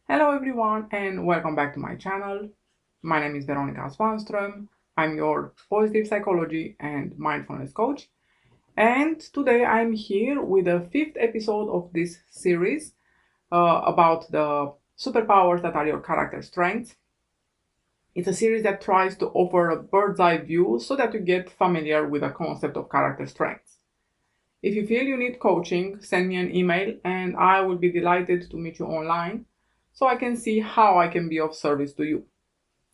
Hello everyone and welcome back to my channel. My name is Veronika Svanström. I'm your positive psychology and mindfulness coach. And today I'm here with the fifth episode of this series about the superpowers that are your character strengths. It's a series that tries to offer a bird's eye view so that you get familiar with the concept of character strengths. If you feel you need coaching, send me an email and I will be delighted to meet you online so I can see how I can be of service to you.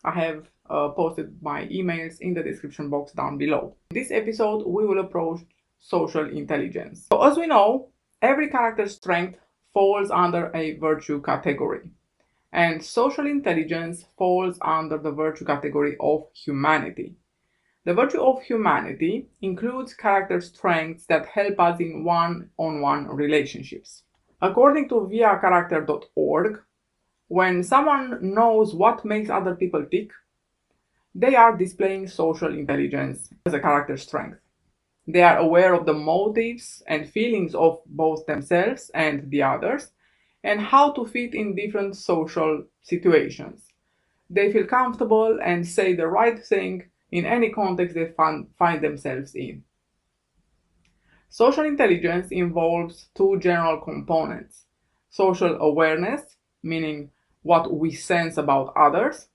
I have posted my emails in the description box down below. In this episode, we will approach social intelligence. So as we know, every character strength falls under a virtue category, and social intelligence falls under the virtue category of humanity. The virtue of humanity includes character strengths that help us in one-on-one relationships. According to viacharacter.org, when someone knows what makes other people tick, they are displaying social intelligence as a character strength. They are aware of the motives and feelings of both themselves and the others, and how to fit in different social situations. They feel comfortable and say the right thing in any context they find themselves in. Social intelligence involves two general components: social awareness, meaning what we sense about others,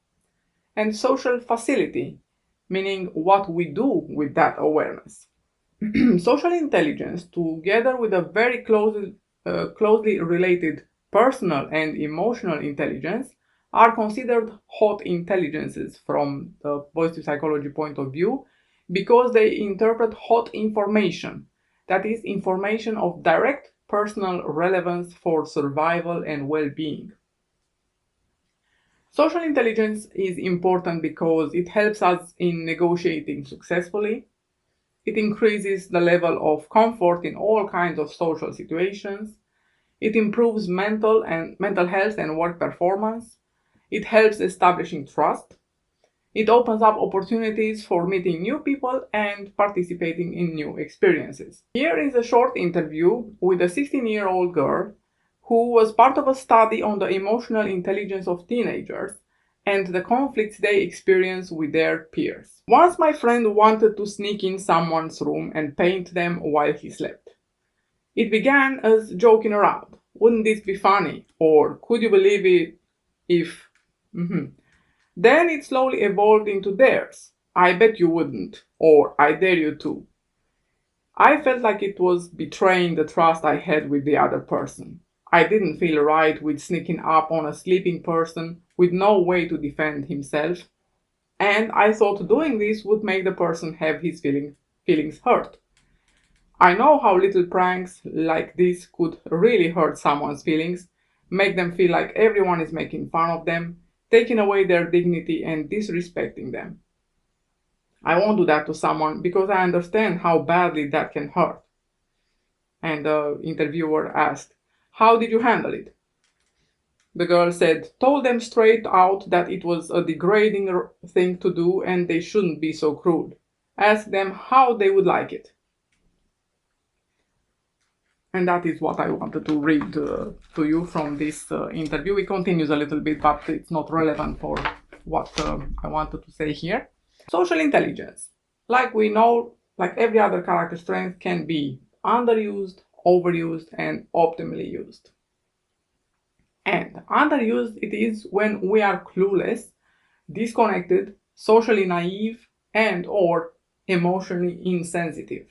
and social facility, meaning what we do with that awareness. Social intelligence, together with a very closely related personal and emotional intelligence, are considered hot intelligences from the positive psychology point of view because they interpret hot information, that is, information of direct personal relevance for survival and well-being. Social intelligence is important because it helps us in negotiating successfully. It increases the level of comfort in all kinds of social situations. It improves mental health and work performance. It helps establishing trust. It opens up opportunities for meeting new people and participating in new experiences. Here is a short interview with a 16-year-old girl who was part of a study on the emotional intelligence of teenagers and the conflicts they experience with their peers. Once my friend wanted to sneak in someone's room and paint them while he slept. It began as joking around. Wouldn't this be funny? Or could you believe it if... Then it slowly evolved into theirs. I bet you wouldn't. Or I dare you to. I felt like it was betraying the trust I had with the other person. I didn't feel right with sneaking up on a sleeping person with no way to defend himself, and I thought doing this would make the person have his feelings hurt. I know how little pranks like this could really hurt someone's feelings, make them feel like everyone is making fun of them, taking away their dignity and disrespecting them. I won't do that to someone because I understand how badly that can hurt. And the interviewer asked, "How did you handle it?" The girl said, "Told them straight out that it was a degrading thing to do and they shouldn't be so cruel. Asked them how they would like it." And that is what I wanted to read to you from this interview. It continues a little bit, but it's not relevant for what I wanted to say here. Social intelligence, like we know, like every other character strength, can be underused, overused, and optimally used. And underused it is when we are clueless, disconnected, socially naive, and or emotionally insensitive.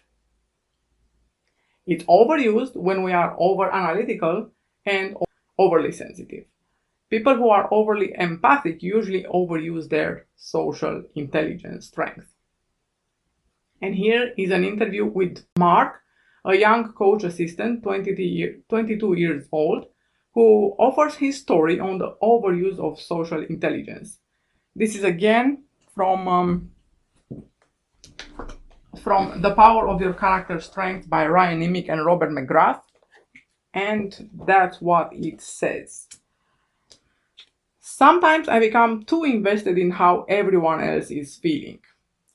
It's overused when we are over-analytical and overly sensitive. People who are overly empathic usually overuse their social intelligence strength. And here is an interview with Mark, a young coach assistant, 22 years old, who offers his story on the overuse of social intelligence. This is again from The Power of Your Character Strength by Ryan Nimick and Robert McGrath. And that's what it says. Sometimes I become too invested in how everyone else is feeling.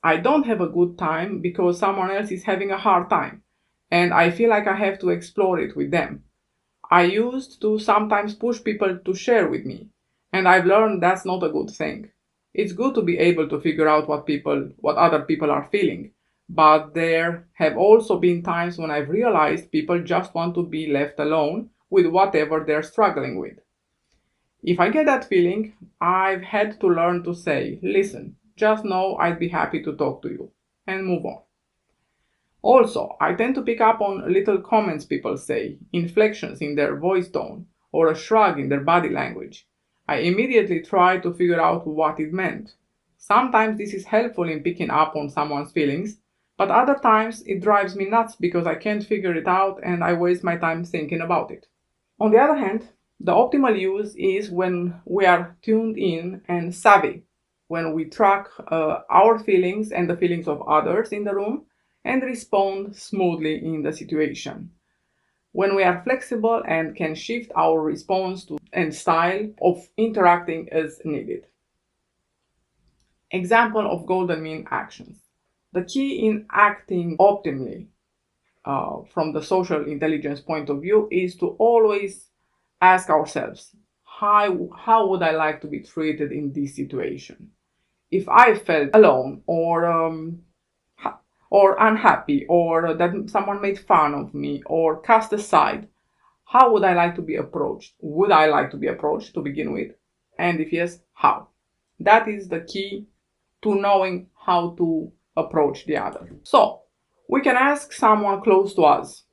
I don't have a good time because someone else is having a hard time, and I feel like I have to explore it with them. I used to sometimes push people to share with me, and I've learned that's not a good thing. It's good to be able to figure out what other people are feeling, but there have also been times when I've realized people just want to be left alone with whatever they're struggling with. If I get that feeling, I've had to learn to say, listen, just know I'd be happy to talk to you, and move on. Also, I tend to pick up on little comments people say, inflections in their voice tone, or a shrug in their body language. I immediately try to figure out what it meant. Sometimes this is helpful in picking up on someone's feelings, but other times it drives me nuts because I can't figure it out and I waste my time thinking about it. On the other hand, the optimal use is when we are tuned in and savvy, when we track our feelings and the feelings of others in the room and respond smoothly in the situation. When we are flexible and can shift our response to and style of interacting as needed. Example of golden mean actions. The key in acting optimally from the social intelligence point of view is to always ask ourselves, how would I like to be treated in this situation? If I felt alone or unhappy or that someone made fun of me or cast aside, how would I like to be approached? Would I like to be approached to begin with? And if yes, how? That is the key to knowing how to approach the other. So, we can ask someone close to us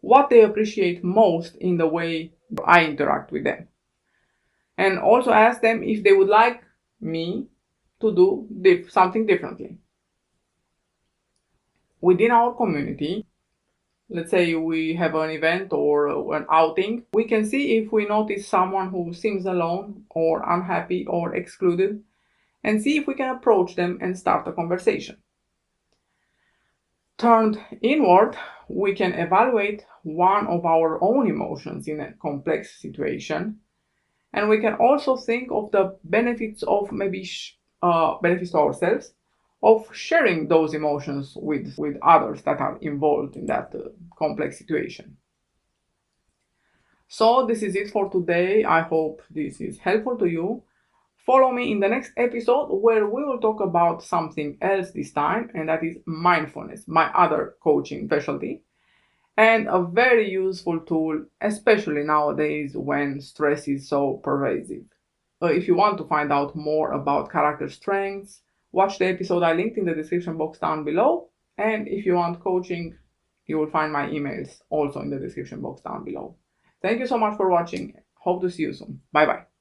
what they appreciate most in the way I interact with them. And also ask them if they would like me to do something differently. Within our community, let's say we have an event or an outing, we can see if we notice someone who seems alone or unhappy or excluded and see if we can approach them and start a conversation. Turned inward, we can evaluate one of our own emotions in a complex situation, and we can also think of the benefits of benefits to ourselves of sharing those emotions with others that are involved in that complex situation. So this is it for today. I hope this is helpful to you. Follow me in the next episode where we will talk about something else this time, and that is mindfulness, my other coaching specialty, and a very useful tool, especially nowadays when stress is so pervasive. If you want to find out more about character strengths, watch the episode I linked in the description box down below. And if you want coaching, you will find my emails also in the description box down below. Thank you so much for watching. Hope to see you soon. Bye bye.